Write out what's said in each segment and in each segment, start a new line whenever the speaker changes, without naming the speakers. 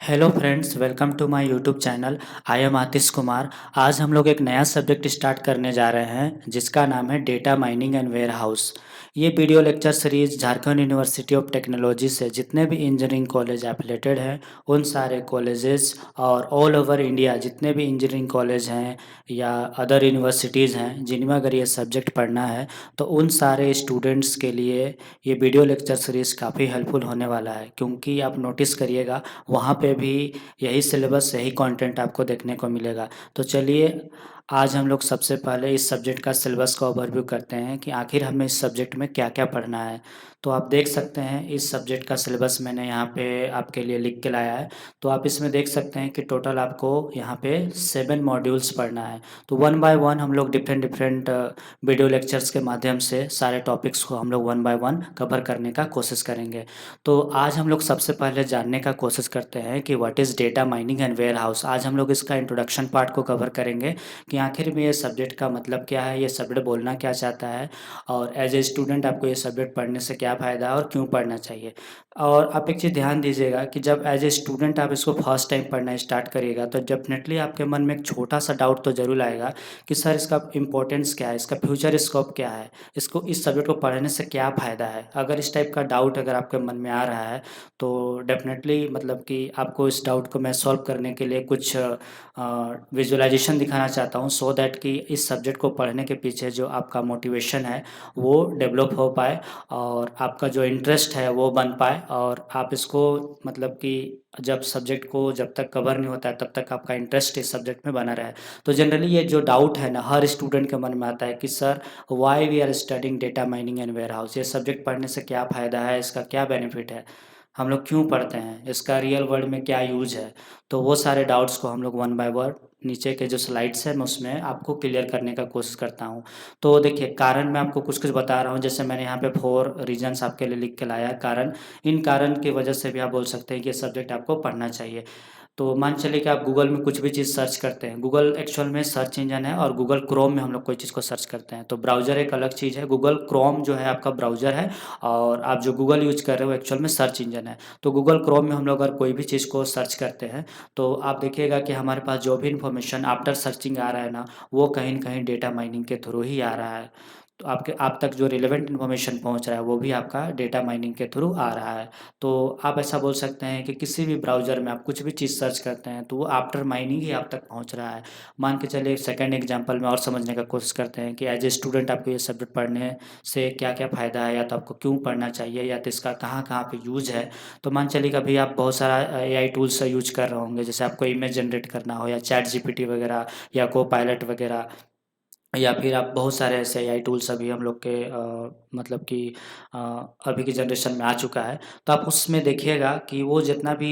Hello friends, welcome to my YouTube channel. I am Atish Kumar. आज हम लोग एक नया सब्जेक्ट स्टार्ट करने जा रहे हैं जिसका नाम है data mining and warehouse. ये video lecture series Jharkhand university of technology से जितने भी इंजीनियरिंग कॉलेज एफिलेटेड हैं उन सारे कॉलेजेस और ऑल ओवर इंडिया जितने भी इंजीनियरिंग कॉलेज हैं या अदर यूनिवर्सिटीज़ हैं जिनमें अगर ये सब्जेक्ट पढ़ना है तो उन सारे स्टूडेंट्स के लिए ये वीडियो लेक्चर सीरीज़ काफ़ी हेल्पफुल होने वाला है, क्योंकि आप नोटिस करिएगा वहाँ पे भी यही सिलेबस यही कंटेंट आपको देखने को मिलेगा। तो चलिए आज हम लोग सबसे पहले इस सब्जेक्ट का सिलेबस का ओवरव्यू करते हैं कि आखिर हमें इस सब्जेक्ट में क्या क्या पढ़ना है। तो आप देख सकते हैं इस सब्जेक्ट का सिलेबस मैंने यहाँ पे आपके लिए लिख के लाया है। तो आप इसमें देख सकते हैं कि टोटल आपको यहाँ पे 7 मॉड्यूल्स पढ़ना है। तो वन बाय वन हम लोग डिफरेंट डिफरेंट वीडियो लेक्चर्स के माध्यम से सारे टॉपिक्स को हम लोग वन बाय वन कवर करने का कोशिश करेंगे। तो आज हम लोग सबसे पहले जानने का कोशिश करते हैं कि what is data mining and warehouse. आज हम लोग इसका इंट्रोडक्शन पार्ट को कवर करेंगे कि आखिर में ये सब्जेक्ट का मतलब क्या है, ये सब्जेक्ट बोलना क्या चाहता है और एज ए स्टूडेंट आपको ये सब्जेक्ट पढ़ने से क्या फ़ायदा है और क्यों पढ़ना चाहिए। और आप एक चीज़ ध्यान दीजिएगा कि जब एज ए स्टूडेंट आप इसको फर्स्ट टाइम पढ़ना स्टार्ट करिएगा तो डेफिनेटली आपके मन में एक छोटा सा डाउट तो ज़रूर आएगा कि सर इसका इम्पोर्टेंस क्या है, इसका फ्यूचर स्कोप क्या है, इसको इस सब्जेक्ट को पढ़ने से क्या फ़ायदा है। अगर इस टाइप का डाउट अगर आपके मन में आ रहा है तो डेफिनेटली मतलब कि आपको इस डाउट को मैं सॉल्व करने के लिए कुछ विजुअलाइजेशन दिखाना चाहता हूँ, सो दैट कि इस सब्जेक्ट को पढ़ने के पीछे जो आपका मोटिवेशन है वो डेवलप हो पाए और आपका जो इंटरेस्ट है वो बन पाए और आप इसको मतलब कि जब सब्जेक्ट को जब तक कवर नहीं होता है तब तक आपका इंटरेस्ट इस सब्जेक्ट में बना रहे। तो जनरली ये जो डाउट है ना हर स्टूडेंट के मन में आता है कि sir why we are studying data mining and warehouse, ये सब्जेक्ट पढ़ने से क्या फ़ायदा है, इसका क्या बेनिफिट है, हम लोग क्यों पढ़ते हैं, इसका रियल वर्ल्ड में क्या यूज है। तो वो सारे डाउट्स को हम लोग वन बाय वन नीचे के जो स्लाइड्स हैं मैं उसमें आपको क्लियर करने का कोशिश करता हूँ। तो देखिए कारण मैं आपको कुछ कुछ बता रहा हूँ, जैसे मैंने यहाँ पे 4 रीजंस आपके लिए लिख के लाया है कारण। इन कारण की वजह से भी आप बोल सकते हैं कि ये सब्जेक्ट आपको पढ़ना चाहिए। तो मान चलिए कि आप गूगल में कुछ भी चीज़ सर्च करते हैं, गूगल एक्चुअल में सर्च इंजन है और गूगल क्रोम में हम लोग कोई चीज़ को सर्च करते हैं। तो ब्राउज़र एक अलग चीज़ है, गूगल क्रोम जो है आपका ब्राउज़र है और आप जो गूगल यूज कर रहे हो एक्चुअल में सर्च इंजन है। तो गूगल क्रोम में हम लोग अगर कोई भी चीज़ को सर्च करते हैं तो आप देखिएगा कि हमारे पास जो भी इन्फॉर्मेशन आफ्टर सर्चिंग आ रहा है ना वो कहीं न कहीं डेटा माइनिंग के थ्रू ही आ रहा है। तो आपके आप तक जो रिलेवेंट इन्फॉर्मेशन पहुंच रहा है वो भी आपका डेटा माइनिंग के थ्रू आ रहा है। तो आप ऐसा बोल सकते हैं कि किसी भी ब्राउज़र में आप कुछ भी चीज़ सर्च करते हैं तो वो आफ्टर माइनिंग ही आप तक पहुंच रहा है। मान के चलिए सेकंड एग्जांपल में और समझने का कोशिश करते हैं कि एज ए स्टूडेंट आपको ये सब्जेक्ट पढ़ने से क्या-क्या फ़ायदा है या तो आपको क्यों पढ़ना चाहिए या तो इसका कहाँ-कहाँ पे यूज़ है। तो मान चलिए कभी आप बहुत सारा एआई टूल्स का यूज़ कर रहे होंगे, जैसे आपको इमेज जनरेट करना हो या चैट जीपीटी वगैरह या कोपायलट वगैरह या फिर आप बहुत सारे ऐसे एआई टूल्स अभी हम लोग के मतलब कि अ, अभी की जनरेशन में आ चुका है। तो आप उसमें देखिएगा कि वो जितना भी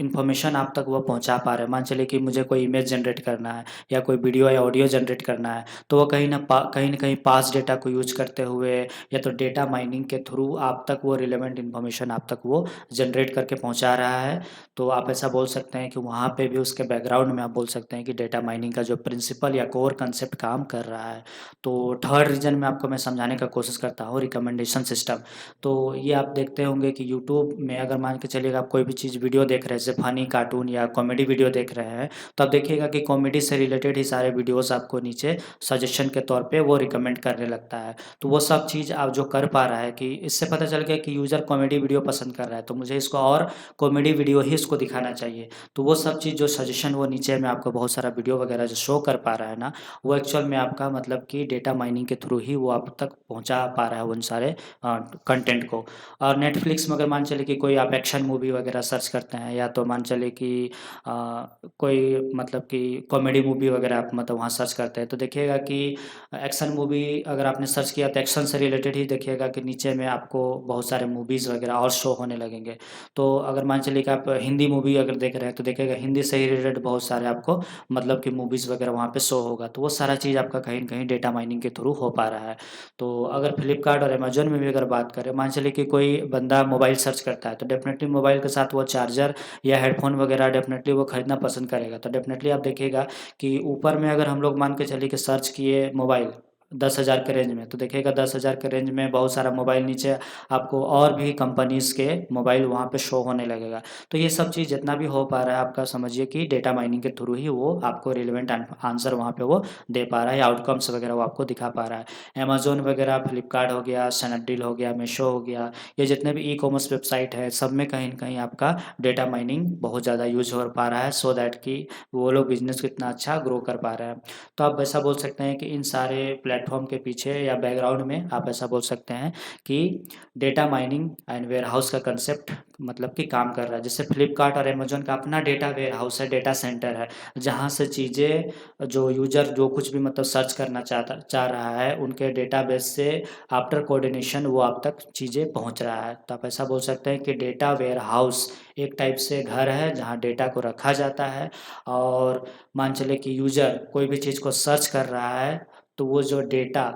इन्फॉर्मेशन आप तक वो पहुँचा पा रहे हैं। मान चलिए कि मुझे कोई इमेज जनरेट करना है या कोई वीडियो या ऑडियो जनरेट करना है, तो वो कहीं न कहीं पास्ट डेटा को यूज़ करते हुए या तो डेटा माइनिंग के थ्रू आप तक वो रिलेवेंट इन्फॉर्मेशन आप तक वो जनरेट करके पहुँचा रहा है। तो आप ऐसा बोल सकते हैं कि वहाँ पे भी उसके बैकग्राउंड में आप बोल सकते हैं कि डेटा माइनिंग का जो प्रिंसिपल या कोर कांसेप्ट काम कर रहा है। तो थर्ड रीज़न में आपको मैं समझाने का कोशिश करता हूँ रिकमेंडेशन सिस्टम। तो ये आप देखते होंगे कि यूट्यूब में अगर मान के चलिएगा आप कोई भी चीज़ वीडियो देख रहे हैं जैसे फ़नी कार्टून या कॉमेडी वीडियो देख रहे हैं, तो आप देखिएगा कि कॉमेडी से रिलेटेड ही सारे वीडियोज़ आपको नीचे सजेशन के तौर पे वो रिकमेंड करने लगता है। तो वो सब चीज़ आप जो कर पा रहा है कि इससे पता चल गया कि यूज़र कॉमेडी वीडियो पसंद कर रहा है, तो मुझे इसको और कॉमेडी वीडियो ही इसको दिखाना चाहिए। तो वो सब चीज़ जो सजेशन वो नीचे में आपको बहुत सारा वीडियो वगैरह जो शो कर पा रहा है ना, वो एक्चुअल में आपका मतलब कि डेटा माइनिंग के थ्रू ही वो आप तक पहुँचा पा रहा है उन सारे कंटेंट को। और नेटफ्लिक्स में अगर मान चलिए कि कोई आप एक्शन मूवी वगैरह सर्च करते हैं या तो मान चलिए कि कोई मतलब कि कॉमेडी मूवी वगैरह आप मतलब वहाँ सर्च करते हैं, तो देखिएगा कि एक्शन मूवी अगर आपने सर्च किया तो एक्शन से रिलेटेड ही देखिएगा कि नीचे में आपको बहुत सारे मूवीज़ वगैरह और शो होने लगेंगे। तो अगर मान चलिए कि आप हिंदी मूवी अगर देख रहे हैं तो देखिएगा हिंदी से ही रिलेटेड बहुत सारे आपको मतलब कि मूवीज़ वगैरह वहाँ पे शो होगा। तो वो सारा चीज़ आपका कहीं न कहीं डेटा माइनिंग के थ्रू हो पा रहा है। तो अगर फ्लिपकार्ट और अमेज़न में भी अगर बात करें, मान चलिए कि कोई बंदा मोबाइल सर्च करता है तो डेफ़िनेटली मोबाइल के साथ वो चार्जर या हेडफ़ोन वगैरह डेफ़िनेटली वो खरीदना पसंद करेगा। तो डेफ़िनेटली आप देखिएगा कि ऊपर में अगर हम लोग मान के चलिए कि सर्च किए मोबाइल, 10,000 के रेंज में, तो देखिएगा 10,000 के रेंज में बहुत सारा मोबाइल नीचे आपको और भी कंपनीज़ के मोबाइल वहाँ पे शो होने लगेगा। तो ये सब चीज़ जितना भी हो पा रहा है आपका समझिए कि डेटा माइनिंग के थ्रू ही वो आपको रिलेवेंट आंसर वहाँ पे वो दे पा रहा है या आउटकम्स वगैरह वो आपको दिखा पा रहा है। अमेज़न वगैरह, फ्लिपकार्ट हो गया, स्नैपडील हो गया, मीशो हो गया, ये जितने भी ई-कॉमर्स वेबसाइट है सब में कहीं न कहीं आपका डेटा माइनिंग बहुत ज़्यादा यूज़ हो पा रहा है, सो दैट कि वो लोग बिज़नेस को इतना अच्छा ग्रो कर पा रहे हैं। तो आप ऐसा बोल सकते हैं कि इन सारे प्लेटफ़ॉर्म के पीछे या बैकग्राउंड में आप ऐसा बोल सकते हैं कि डेटा माइनिंग एंड वेयरहाउस का कंसेप्ट मतलब कि काम कर रहा है। जैसे फ्लिपकार्ट और अमेज़न का अपना डेटा वेयरहाउस है, डेटा सेंटर है, जहाँ से चीज़ें जो यूज़र जो कुछ भी मतलब सर्च करना चाह रहा है, उनके डेटाबेस से आफ्टर कोऑर्डिनेशन वो आप तक चीज़ें पहुँच रहा है। तो आप ऐसा बोल सकते हैं कि डेटा वेयरहाउस एक टाइप से घर है, जहाँ डेटा को रखा जाता है और मान चलिए कि यूज़र कोई भी चीज़ को सर्च कर रहा है, तो वो जो डेटा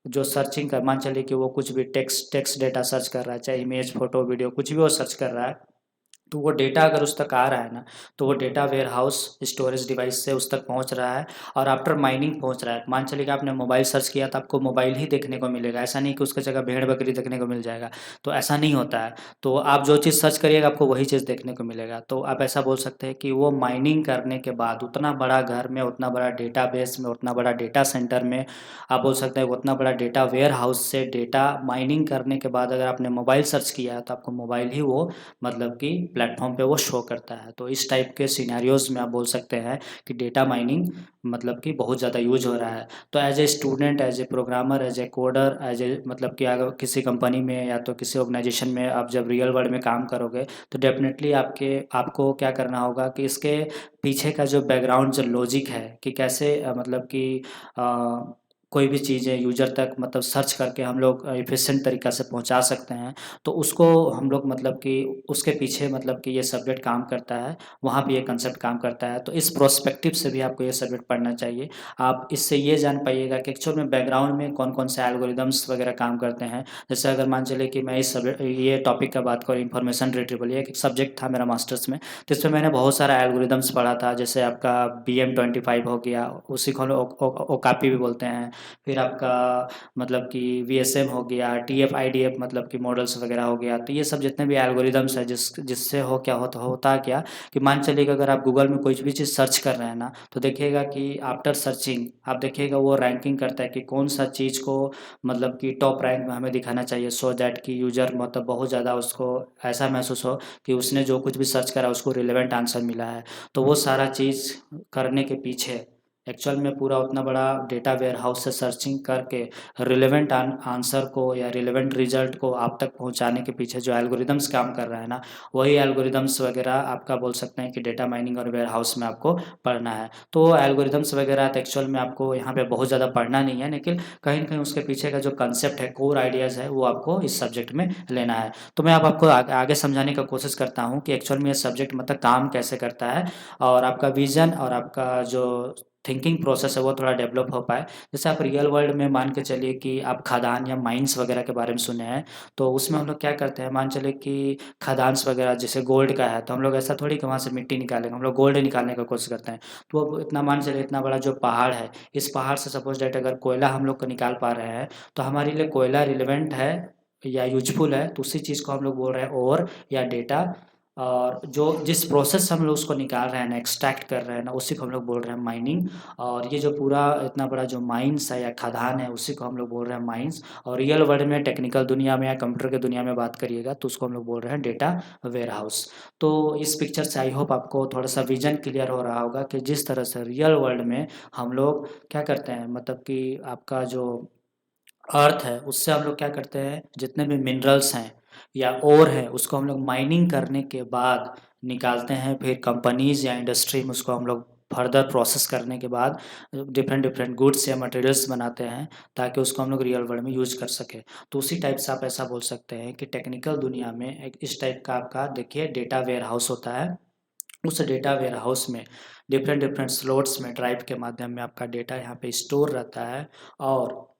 जो सर्चिंग का मान चलिए कि वो कुछ भी टेक्स्ट डेटा सर्च कर रहा है, चाहे इमेज, फ़ोटो, वीडियो कुछ भी वो सर्च कर रहा है, तो वो डेटा अगर उस तक आ रहा है ना, तो वो डेटा वेयरहाउस स्टोरेज डिवाइस से उस तक पहुँच रहा है और आफ्टर माइनिंग पहुँच रहा है। मान चलिए कि आपने मोबाइल सर्च किया तो आपको मोबाइल ही देखने को मिलेगा, ऐसा नहीं कि उसकी जगह भेड़-बकरी देखने को मिल जाएगा, तो ऐसा नहीं होता है। तो आप जो चीज़ सर्च करिएगा आपको वही चीज़ देखने को मिलेगा। तो आप ऐसा बोल सकते हैं कि वो माइनिंग करने के बाद उतना बड़ा घर में, उतना बड़ा डेटाबेस में, उतना बड़ा डेटा सेंटर में, आप बोल सकते हैं उतना बड़ा डेटा वेयरहाउस से डेटा माइनिंग करने के बाद अगर आपने मोबाइल सर्च किया है, तो आपको मोबाइल ही वो मतलब कि प्लेटफ़ॉर्म पे वो शो करता है। तो इस टाइप के सिनेरियोज़ में आप बोल सकते हैं कि डेटा माइनिंग मतलब कि बहुत ज़्यादा यूज़ हो रहा है। तो as a student, as a programmer, as a coder, as a मतलब कि अगर किसी कंपनी में या तो किसी ऑर्गेनाइज़ेशन में आप जब रियल वर्ल्ड में काम करोगे, तो डेफ़िनेटली आपको क्या करना होगा कि इसके पीछे का जो बैकग्राउंड जो लॉजिक है कि कैसे मतलब कि अ, कोई भी चीज़ें यूज़र तक मतलब सर्च करके हम लोग एफ़िशिएंट तरीक़ा से पहुँचा सकते हैं। तो उसको हम लोग मतलब कि उसके पीछे मतलब कि ये सब्जेक्ट काम करता है, वहाँ पे ये कंसेप्ट काम करता है। तो इस प्रोस्पेक्टिव से भी आपको ये सब्जेक्ट पढ़ना चाहिए। आप इससे ये जान पाइएगा कि एक्चुअल में बैकग्राउंड में कौन-कौन से एल्गोरिदम्स वगैरह काम करते हैं। जैसे अगर मान चलिए कि मैं ये टॉपिक का बात करूँ, इन्फॉर्मेशन रिट्रीवल, ये एक सब्जेक्ट था मेरा मास्टर्स में, तो इसमें मैंने बहुत सारा एल्गोरिदम्स पढ़ा था। जैसे आपका BM25 हो गया, उसी को हम लोग ओकापी भी बोलते हैं। फिर आपका मतलब कि VSM हो गया, TF-IDF मतलब कि मॉडल्स वगैरह हो गया। तो ये सब जितने भी एल्गोरिदम्स हैं जिससे होता क्या कि मान चलिए कि अगर आप गूगल में कोई भी चीज़ सर्च कर रहे हैं ना, तो देखिएगा कि आफ्टर सर्चिंग आप देखिएगा वो रैंकिंग करता है कि कौन-सा चीज़ को मतलब कि टॉप रैंक में हमें दिखाना चाहिए, सो दैट कि यूज़र मतलब बहुत ज़्यादा उसको ऐसा महसूस हो कि उसने जो कुछ भी सर्च करा उसको रिलेवेंट आंसर मिला है। तो वो सारा चीज़ करने के पीछे एक्चुअल में पूरा उतना बड़ा डेटा वेयरहाउस से सर्चिंग करके रिलेवेंट आंसर को या रिलेवेंट रिजल्ट को आप तक पहुंचाने के पीछे जो एल्गोरिदम्स काम कर रहा है ना, वही एल्गोरिदम्स वगैरह आपका बोल सकते हैं कि डेटा माइनिंग और वेयरहाउस में आपको पढ़ना है। तो एल्गोरिदम्स वगैरह तो एक्चुअल में आपको यहाँ पे बहुत ज़्यादा पढ़ना नहीं है, लेकिन कहीं न कहीं उसके पीछे का जो कंसेप्ट है, कोर आइडियाज़ है, वो आपको इस सब्जेक्ट में लेना है। तो मैं अब आपको आगे समझाने का कोशिश करता हूँ कि एक्चुअल में ये सब्जेक्ट मतलब काम कैसे करता है और आपका विज़न और आपका जो थिंकिंग प्रोसेस है वो थोड़ा डेवलप हो पाए। जैसे आप रियल वर्ल्ड में मान के चलिए कि आप खदान या माइन्स वगैरह के बारे में सुने हैं, तो उसमें हम लोग क्या करते हैं, मान चलिए कि खदान्स वगैरह जैसे गोल्ड का है, तो हम लोग ऐसा थोड़ी कि वहाँ से मिट्टी निकालेंगे, हम लोग गोल्ड निकालने का कोशिश करते हैं। तो अब इतना मान चलिए इतना बड़ा जो पहाड़ है, इस पहाड़ से सपोज़ दैट अगर कोयला हम लोग को निकाल पा रहे हैं, तो हमारे लिए कोयला रिलेवेंट है या यूज़फुल है, तो उसी चीज़ को हम लोग बोल रहे हैं ओर या डेटा। और जो जिस प्रोसेस से हम लोग उसको निकाल रहे हैं ना, एक्सट्रैक्ट कर रहे हैं ना, उसी को हम लोग बोल रहे हैं माइनिंग। और ये जो पूरा इतना बड़ा जो माइन्स है या खदान है, उसी को हम लोग बोल रहे हैं माइन्स। और रियल वर्ल्ड में टेक्निकल दुनिया में या कंप्यूटर की दुनिया में बात करिएगा तो उसको हम लोग बोल रहे हैं डेटा वेयरहाउस। तो इस पिक्चर से आई होप आपको थोड़ा-सा विज़न क्लियर हो रहा होगा कि जिस तरह से रियल वर्ल्ड में हम लोग क्या करते हैं, मतलब कि आपका जो अर्थ है, उससे हम लोग क्या करते हैं, जितने भी मिनरल्स हैं या ओर है, उसको हम लोग माइनिंग करने के बाद निकालते हैं। फिर कंपनीज़ या इंडस्ट्री में उसको हम लोग फर्दर प्रोसेस करने के बाद डिफरेंट गुड्स या मटेरियल्स बनाते हैं, ताकि उसको हम लोग रियल वर्ल्ड में यूज़ कर सकें। तो उसी टाइप से आप ऐसा बोल सकते हैं कि टेक्निकल दुनिया में एक इस टाइप का आपका देखिए डेटा वेयरहाउस होता है। उस डेटा वेयरहाउस में डिफरेंट स्लॉट्स में ड्राइव के माध्यम में आपका डेटा यहाँ पे स्टोर रहता है। और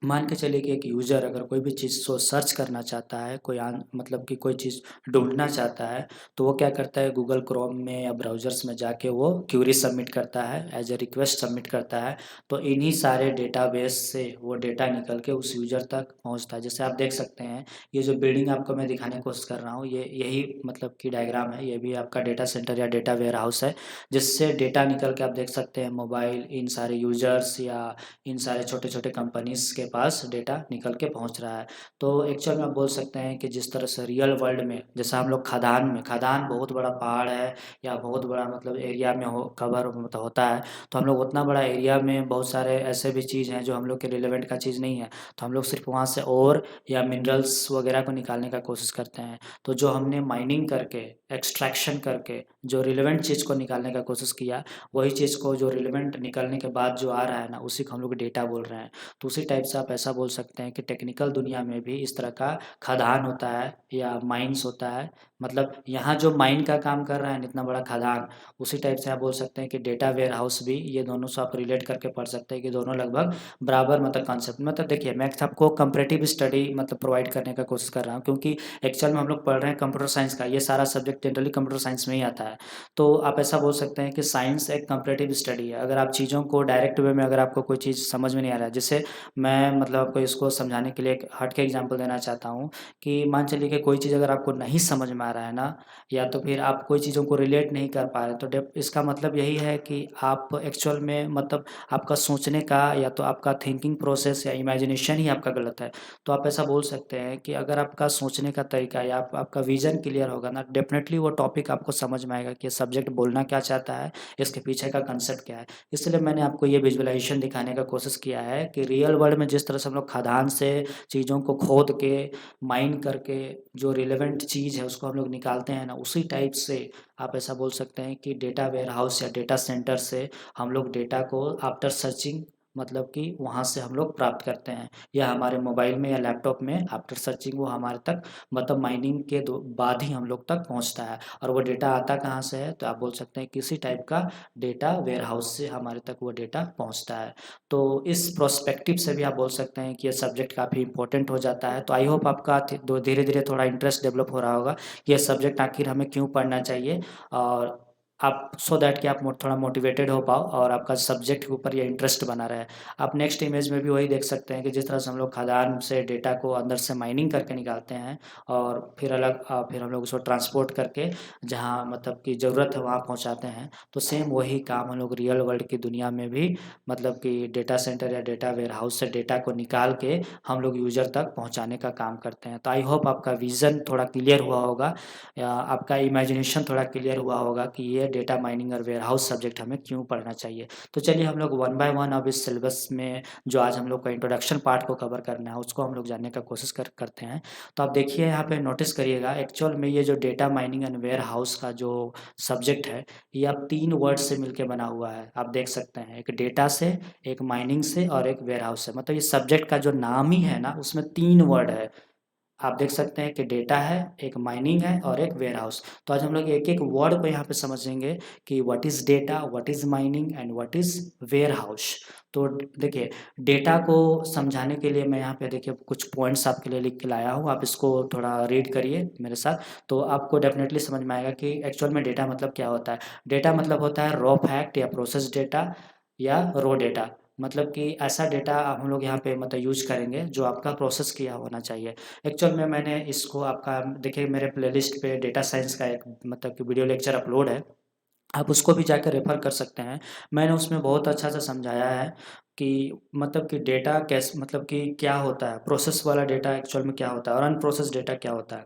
मान के चलिए कि एक यूज़र अगर कोई भी चीज़ को सर्च करना चाहता है, कोई मतलब कि कोई चीज़ ढूँढना चाहता है, तो वो क्या करता है, गूगल क्रोम में या ब्राउज़र्स में जाके वो क्वेरी सबमिट करता है, एज़ अ रिक्वेस्ट सबमिट करता है। तो इन्हीं सारे डेटाबेस से वो डेटा निकल के उस यूज़र तक पहुँचता है। जैसे आप देख सकते हैं, ये जो बिल्डिंग आपको मैं दिखाने की कोशिश कर रहा हूँ, ये यही मतलब कि डायग्राम है, ये भी आपका डेटा सेंटर या डेटा वेयरहाउस है, जिससे डेटा निकल के आप देख सकते हैं मोबाइल, इन सारे यूज़र्स या इन सारे छोटे-छोटे कंपनीज़ के पास डेटा निकल के पहुँच रहा है। तो एक्चुअल में आप बोल सकते हैं कि जिस तरह से रियल वर्ल्ड में जैसा हम लोग खदान बहुत बड़ा पहाड़ है या बहुत बड़ा मतलब एरिया में कवर मतलब होता है, तो हम लोग उतना बड़ा एरिया में बहुत सारे ऐसे भी चीज़ हैं जो हम लोग के रिलेवेंट का चीज़ नहीं है, तो हम लोग सिर्फ वहाँ से ओर या मिनरल्स वगैरह को निकालने का कोशिश करते हैं। तो जो हमने माइनिंग करके, एक्सट्रैक्शन करके जो रिलेवेंट चीज़ को निकालने का कोशिश किया, वही चीज़ को जो रिलेवेंट निकलने के बाद जो आ रहा है ना, उसी को हम लोग डेटा बोल रहे हैं। तो उसी टाइप से आप ऐसा बोल सकते हैं कि टेक्निकल दुनिया में भी इस तरह का खदान होता है या माइन्स होता है। मतलब यहाँ जो माइन का काम कर रहा है इतना बड़ा खदान, उसी टाइप से आप बोल सकते हैं कि डेटा वेयर हाउस भी, ये दोनों से आप रिलेट करके पढ़ सकते हैं कि दोनों लगभग बराबर मतलब कॉन्सेप्ट। मतलब देखिए, मैं आपको कंपैरेटिव स्टडी मतलब प्रोवाइड करने का कोशिश कर रहा हूँ, क्योंकि एक्चुअल में हम लोग पढ़ रहे हैं कंप्यूटर साइंस का, ये सारा सब्जेक्ट जनरली कंप्यूटर साइंस में ही आता है। तो आप ऐसा बोल सकते हैं कि साइंस एक कंपैरेटिव स्टडी है। अगर आप चीज़ों को डायरेक्ट वे में, अगर आपको कोई चीज़ समझ में नहीं आ रहा है, जैसे मैं मतलब आपको इसको समझाने के लिए एक हट के एग्जांपल देना चाहता हूँ कि मान चलिए कि कोई चीज़ अगर आपको नहीं समझ में आ रहा है ना, या तो फिर आप कोई चीज़ों को रिलेट नहीं कर पा रहे, तो डेप इसका मतलब यही है कि आप एक्चुअल में मतलब आपका सोचने का या तो आपका थिंकिंग प्रोसेस या इमेजिनेशन ही आपका गलत है। तो आप ऐसा बोल सकते हैं कि अगर आपका सोचने का तरीका या आपका विज़न क्लियर होगा ना, डेफ़िनेटली वो टॉपिक आपको समझ में आएगा कि ये सब्जेक्ट बोलना क्या चाहता है, इसके पीछे का कांसेप्ट क्या है। इसलिए मैंने आपको ये विज़ुअलाइज़ेशन दिखाने का कोशिश किया है कि रियल वर्ल्ड में जिस तरह से हम लोग खदान से चीज़ों को खोद के, माइन करके जो रिलेवेंट चीज़ है उसको हम लोग निकालते हैं ना, उसी टाइप से आप ऐसा बोल सकते हैं कि डेटा वेयरहाउस या डेटा सेंटर से हम लोग डेटा को आफ्टर सर्चिंग मतलब कि वहाँ से हम लोग प्राप्त करते हैं, या हमारे मोबाइल में या लैपटॉप में आफ्टर सर्चिंग वो हमारे तक मतलब माइनिंग के बाद ही हम लोग तक पहुँचता है। और वो डेटा आता कहाँ से है, तो आप बोल सकते हैं किसी टाइप का डेटा वेयरहाउस से हमारे तक वो डेटा पहुँचता है। तो इस प्रोस्पेक्टिव से भी आप बोल सकते हैं कि ये सब्जेक्ट काफ़ी इंपॉर्टेंट हो जाता है। तो आई होप आपका धीरे धीरे थोड़ा इंटरेस्ट डेवलप हो रहा होगा कि ये सब्जेक्ट आखिर हमें क्यों पढ़ना चाहिए, और आप सो दैट कि आप थोड़ा मोटिवेटेड हो पाओ और आपका सब्जेक्ट के ऊपर ये इंटरेस्ट बना रहे। आप नेक्स्ट इमेज में भी वही देख सकते हैं कि जिस तरह से हम लोग खदान से डेटा को अंदर से माइनिंग करके निकालते हैं और फिर हम लोग उसको ट्रांसपोर्ट करके जहाँ मतलब की ज़रूरत है वहाँ पहुँचाते हैं। तो सेम वही काम हम लोग रियल वर्ल्ड की दुनिया में भी मतलब कि डेटा सेंटर या डेटा वेयरहाउस से डेटा को निकाल के हम लोग यूज़र तक पहुँचाने का काम करते हैं। तो आई होप आपका विज़न थोड़ा क्लियर हुआ होगा, या आपका इमेजिनेशन थोड़ा क्लियर हुआ होगा कि ये डेटा माइनिंग और वेयरहाउस सब्जेक्ट हमें क्यों पढ़ना चाहिए। तो चलिए हम लोग वन बाय वन अब इस सिलेबस में जो आज हम लोग का इंट्रोडक्शन पार्ट को कवर करना है उसको हम लोग जानने का कोशिश करते हैं। तो आप देखिए यहाँ पे नोटिस करिएगा, एक्चुअल में ये जो डेटा माइनिंग एंड वेयरहाउस का जो सब्जेक्ट है, ये अब 3 वर्ड से मिलके बना हुआ है। आप देख सकते हैं, एक डेटा से, एक माइनिंग से और एक वेयरहाउस से। मतलब ये सब्जेक्ट का जो नाम ही है ना, उसमें 3 वर्ड है। आप देख सकते हैं कि डेटा है, एक माइनिंग है और एक वेयरहाउस। तो आज हम लोग एक-एक वर्ड को यहाँ पे समझेंगे कि what is data, what is mining and what is warehouse. तो देखिए, डेटा को समझाने के लिए मैं यहाँ पे देखिए कुछ पॉइंट्स आपके लिए लिख के लाया हूँ। आप इसको थोड़ा रीड करिए मेरे साथ, तो आपको डेफ़िनेटली समझ में आएगा कि एक्चुअल में डेटा मतलब क्या होता है। डेटा मतलब होता है रॉ फैक्ट या प्रोसेस डेटा या रॉ डेटा। मतलब कि ऐसा डेटा हम लोग यहाँ पे मतलब यूज़ करेंगे जो आपका प्रोसेस किया होना चाहिए। एक्चुअल में मैंने इसको आपका देखिए मेरे प्लेलिस्ट पे डेटा साइंस का एक मतलब कि वीडियो लेक्चर अपलोड है, आप उसको भी जाकर रेफ़र कर सकते हैं। मैंने उसमें बहुत अच्छा से समझाया है कि मतलब कि डेटा कैसे मतलब कि क्या होता है, प्रोसेस वाला डेटा एक्चुअल में क्या होता है और अनप्रोसेस्ड डेटा क्या होता है।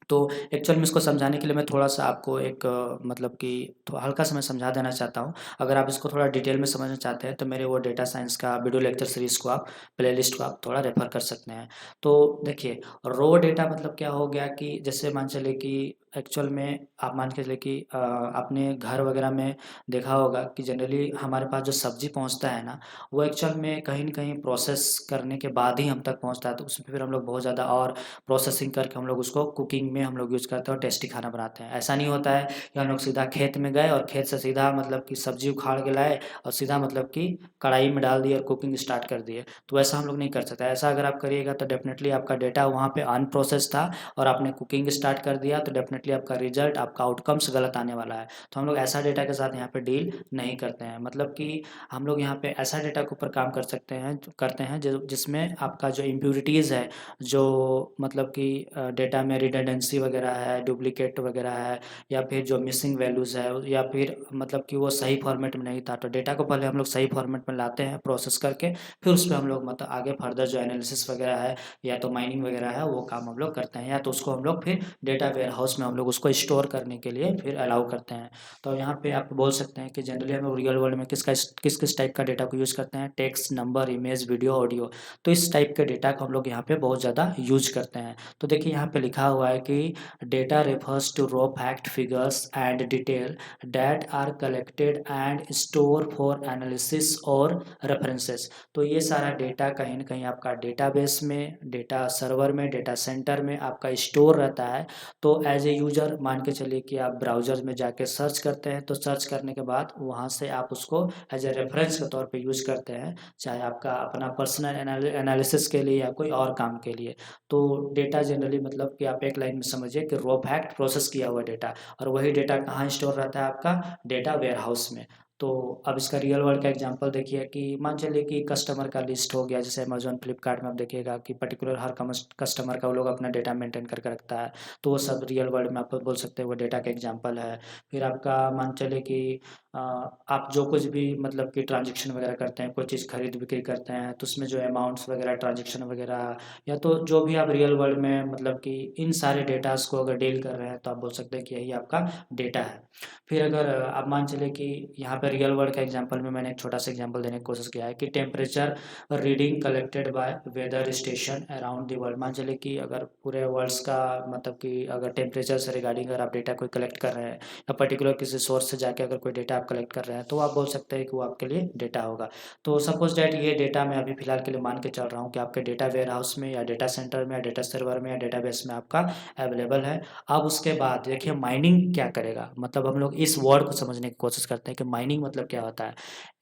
तो एक्चुअल में इसको समझाने के लिए मैं थोड़ा-सा आपको एक मतलब कि थोड़ा हल्का-सा मैं समझा देना चाहता हूँ। अगर आप इसको थोड़ा डिटेल में समझना चाहते हैं, तो मेरे वो डेटा साइंस का वीडियो लेक्चर सीरीज़ को आप प्लेलिस्ट को आप थोड़ा रेफ़र कर सकते हैं। तो देखिए, रॉ डेटा मतलब क्या हो गया कि जैसे मान चलिए कि एक्चुअल में आप मान के चलिए कि आपने घर वग़ैरह में देखा होगा कि जनरली हमारे पास जो सब्ज़ी पहुँचता है ना, वो एक्चुअल में कहीं न कहीं प्रोसेस करने के बाद ही हम तक पहुँचता है। तो उसमें फिर हम लोग बहुत ज़्यादा और प्रोसेसिंग करके हम लोग उसको कुकिंग में में हम लोग यूज़ करते हैं और टेस्टी खाना बनाते हैं। ऐसा नहीं होता है कि हम लोग सीधा खेत में गए और खेत से सीधा मतलब कि सब्ज़ी उखाड़ के लाए और सीधा मतलब कि कढ़ाई में डाल दिए और कुकिंग स्टार्ट कर दिए, तो ऐसा हम लोग नहीं कर सकते। ऐसा अगर आप करिएगा तो डेफ़िनेटली आपका डेटा वहाँ पे अनप्रोसेस्ड था और आपने कुकिंग स्टार्ट कर दिया, तो डेफ़िनेटली आपका रिज़ल्ट, आपका आउटकम्स गलत आने वाला है। तो हम लोग ऐसा डेटा के साथ यहाँ पे डील नहीं करते हैं। मतलब कि हम लोग यहाँ पे ऐसा डेटा के ऊपर काम कर सकते हैं करते हैं जो जिसमें आपका जो इम्प्यूरिटीज़ है, जो मतलब कि डेटा में रिडंडेंसी वगैरह है, डुप्लीकेट वगैरह है, या फिर जो मिसिंग वैल्यूज़ है, या फिर मतलब कि वो सही फॉर्मेट में नहीं था, तो डेटा को पहले हम लोग सही फॉर्मेट में लाते हैं प्रोसेस करके, फिर उस पे हम लोग मतलब आगे फर्दर जो एनालिसिस वगैरह है या तो माइनिंग वगैरह है वो काम हम लोग करते हैं, या तो उसको हम लोग फिर डेटा वेयर हाउस में हम लोग उसको स्टोर करने के लिए फिर अलाउ करते हैं। तो यहाँ पे आप बोल सकते हैं कि जनरली हम लोग रियल वर्ल्ड में किस टाइप का डेटा को यूज़ करते हैं, text, number, image, video, audio. तो इस टाइप के डेटा को हम लोग यहाँ पे बहुत ज़्यादा यूज करते हैं। तो देखिए यहाँ पे लिखा हुआ है कि data refers to raw fact, figures and detail that are collected and store for analysis और रेफरेंसेस। तो ये सारा डेटा कहीं न कहीं आपका डेटाबेस में, डेटा सर्वर में, डेटा सेंटर में आपका स्टोर रहता है। तो एज ए यूज़र मान के चलिए कि आप ब्राउज़र में जाके सर्च करते हैं, तो सर्च करने के बाद वहाँ से आप उसको एज ए रेफरेंस के तौर पे यूज़ करते हैं, चाहे आपका अपना पर्सनल एनालिसिस के लिए या कोई और काम के लिए। तो डेटा जनरली मतलब कि आप एक लाइन में समझिए कि रॉ फैक्ट, प्रोसेस किया हुआ डेटा, और वही डेटा कहाँ स्टोर रहता है आपका डेटा वेयरहाउस में। तो अब इसका रियल वर्ल्ड का एग्जांपल देखिए कि मान चलिए कि कस्टमर का लिस्ट हो गया, जैसे अमेज़न, फ्लिपकार्ट में आप देखिएगा कि पर्टिकुलर हर कस्टमर का वो लोग अपना डेटा मेंटेन करके रखता है। तो वो सब रियल वर्ल्ड में आप बोल सकते हैं वो डेटा का एग्जांपल है। फिर आपका मान चलिए कि आप जो कुछ भी मतलब कि ट्रांज़ैक्शन वगैरह करते हैं, कोई चीज़ खरीद-बिक्री करते हैं, तो उसमें जो अमाउंट्स वगैरह, ट्रांज़ैक्शन वगैरह, या तो जो भी आप रियल वर्ल्ड में मतलब कि इन सारे डेटाज़ को अगर डील कर रहे हैं, तो आप बोल सकते हैं कि यही आपका डेटा है। फिर अगर आप मान चलें कि यहाँ पे रियल वर्ल्ड का एग्जांपल में मैंने एक छोटा-सा एग्जांपल देने की कोशिश किया है कि temperature reading collected by weather station around the world. मान चलिए कि अगर पूरे वर्ल्ड्स का मतलब कि अगर टेम्परेचर से रिगार्डिंग अगर आप डेटा कोई कलेक्ट कर रहे हैं, या पर्टिकुलर किसी सोर्स से जाके अगर कोई डेटा आप कलेक्ट कर रहे हैं, तो आप बोल सकते हैं कि वो आपके लिए डेटा होगा। तो सपोज़ दैट ये डेटा मैं अभी फ़िलहाल के लिए मान के चल रहा हूँ कि आपके डेटा वेयरहाउस में या डेटा सेंटर में या डेटा सर्वर में या डेटाबेस में आपका अवेलेबल है। अब उसके बाद देखिए माइनिंग क्या करेगा, मतलब हम लोग इस वर्ड को समझने की कोशिश करते हैं कि माइनिंग मतलब क्या होता है।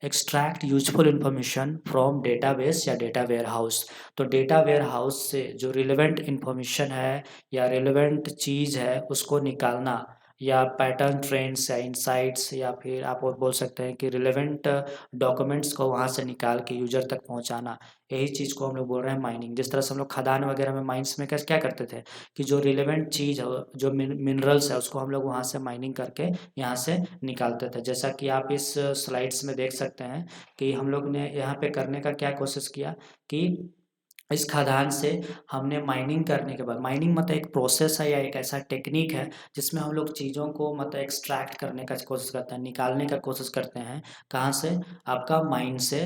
Extract useful information from database या डेटा वेयरहाउस। तो डेटा वेयरहाउस से जो रिलेवेंट इन्फॉर्मेशन है या रिलेवेंट चीज़ है उसको निकालना, या पैटर्न, ट्रेंड्स या इनसाइट्स, या फिर आप और बोल सकते हैं कि रिलेवेंट डॉक्यूमेंट्स को वहाँ से निकाल के यूज़र तक पहुँचाना। यही चीज़ को हम लोग बोल रहे हैं माइनिंग। जिस तरह से हम लोग खदान वगैरह में माइंस में क्या क्या करते थे कि जो रिलेवेंट चीज़ हो, जो मिनरल्स है, उसको हम लोग वहाँ से माइनिंग करके यहाँ से निकालते थे। जैसा कि आप इस स्लाइड्स में देख सकते हैं कि हम लोग ने यहाँ पे करने का क्या कोशिश किया कि इस खदान से हमने माइनिंग करने के बाद, माइनिंग मतलब एक प्रोसेस है या एक ऐसा टेक्निक है जिसमें हम लोग चीज़ों को मतलब एक्सट्रैक्ट करने का कोशिश करते हैं, निकालने का कोशिश करते हैं। कहाँ से? आपका माइन से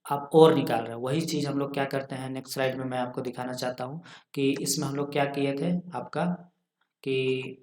आप और निकाल रहे हैं। वही चीज़ हम लोग क्या करते हैं, नेक्स्ट स्लाइड में मैं आपको दिखाना चाहता हूँ कि इसमें हम लोग क्या किए थे आपका कि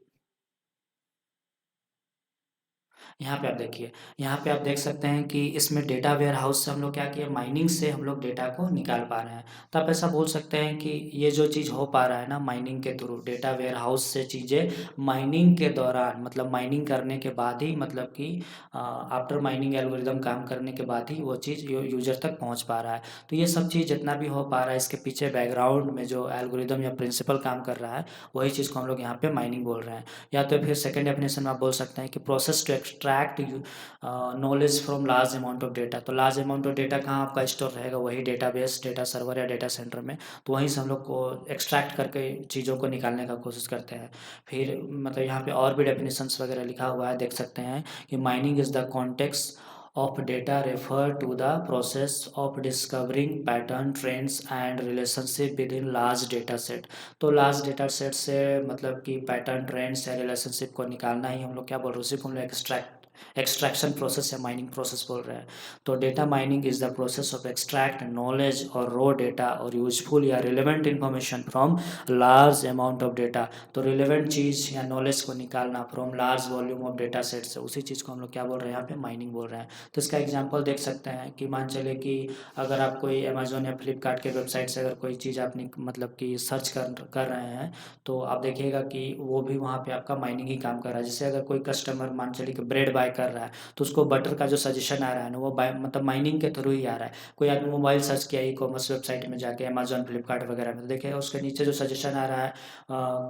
यहाँ पे आप देखिए, यहाँ पे आप देख सकते हैं कि इसमें डेटा वेयरहाउस से हम लोग क्या किए, माइनिंग से हम लोग डेटा को निकाल पा रहे हैं। तो आप ऐसा बोल सकते हैं कि ये जो चीज़ हो पा रहा है ना माइनिंग के थ्रू, डेटा वेयरहाउस से चीज़ें माइनिंग के दौरान, मतलब माइनिंग करने के बाद ही, मतलब कि आफ्टर माइनिंग एल्गोरिदम काम करने के बाद ही वो चीज़ यूज़र तक पहुँच पा रहा है। तो ये सब चीज़ जितना भी हो पा रहा है, इसके पीछे बैकग्राउंड में जो एल्गोरिदम या प्रिंसिपल काम कर रहा है, वही चीज़ को हम लोग यहाँ पे माइनिंग बोल रहे हैं। या तो फिर सेकंड डेफिनेशन में आप बोल सकते हैं कि process to extract knowledge from large amount of data. तो लार्ज अमाउंट ऑफ डेटा कहाँ आपका स्टोर रहेगा, वही डेटाबेस, डेटा सर्वर या डेटा सेंटर में। तो वहीं से हम लोग को एक्सट्रैक्ट करके चीज़ों को निकालने का कोशिश करते हैं। फिर मतलब यहाँ पे और भी डेफिनेशंस वगैरह लिखा हुआ है, देख सकते हैं कि mining is the context of data refer to the process of discovering pattern, trends and relationship within large data set। तो लार्ज डेटा सेट से मतलब कि पैटर्न, ट्रेंड्स या रिलेशनशिप को निकालना ही हम लोग क्या बोल रहे हैं, सिर्फ हम लोग एक्सट्रैक्ट एक्सट्रैक्शन प्रोसेस या माइनिंग प्रोसेस बोल रहे हैं। तो data mining is the process of extract knowledge और रॉ डेटा और यूजफुल या relevant information from large amount of data. तो रिलेवेंट चीज़ या नॉलेज को निकालना from large volume of data set से, उसी चीज़ को हम लोग क्या बोल रहे हैं यहाँ पे, माइनिंग बोल रहे हैं। तो इसका एग्जाम्पल देख सकते हैं कि मान चले कि अगर आप कोई अमेजोन या फ्लिपकार्ट के वेबसाइट से अगर कोई चीज़ आपने मतलब कि सर्च कर रहे हैं, तो आप देखिएगा कि वो भी वहाँ पे आपका माइनिंग ही काम कर रहा है। जैसे अगर कोई कस्टमर मान चलिए कि ब्रेड बाय कर रहा है, तो उसको बटर का जो सजेशन आ रहा है ना, वो बाय मतलब माइनिंग के थ्रू ही आ रहा है। कोई आदमी मोबाइल सर्च किया ई कॉमर्स वेबसाइट में जाके अमेजोन फ्लिपकार्ट वगैरह में, तो देखिएगा उसके नीचे जो सजेशन आ रहा है,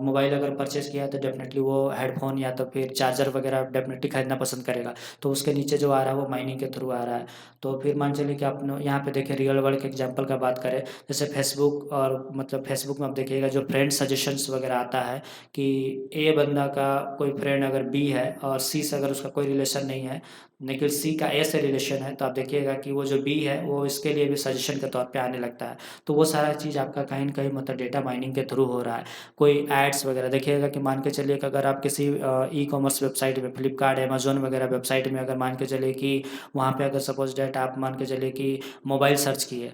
मोबाइल अगर परचेज़ किया है तो डेफिनेटली वो हेडफोन या तो फिर चार्जर वगैरह डेफिनेटली खरीदना पसंद करेगा। तो उसके नीचे जो आ रहा है वो माइनिंग के थ्रू आ रहा है। तो फिर मान चलिए कि आप यहाँ पे देखें रियल वर्ल्ड के एग्जांपल का बात करें, जैसे फेसबुक, और मतलब फेसबुक में आप देखिएगा जो फ्रेंड सजेशंस वगैरह आता है कि ए बंदा का कोई फ्रेंड अगर बी है और सी से अगर उसका कोई रिलेशन नहीं है, लेकिन सी का ए से रिलेशन है, तो आप देखिएगा कि वो जो बी है वो इसके लिए भी सजेशन के तौर पे आने लगता है। तो वो सारा चीज़ आपका कहीं न कहीं मतलब डेटा माइनिंग के थ्रू हो रहा है। कोई एड्स वगैरह देखिएगा कि मान के चलिए कि अगर आप किसी ई कॉमर्स वेबसाइट में, फ्लिपकार्ट, अमेजोन वगैरह वेबसाइट में अगर मान के चलिए कि वहाँ पे अगर सपोज डेट आप मान के चलिए कि मोबाइल सर्च किए,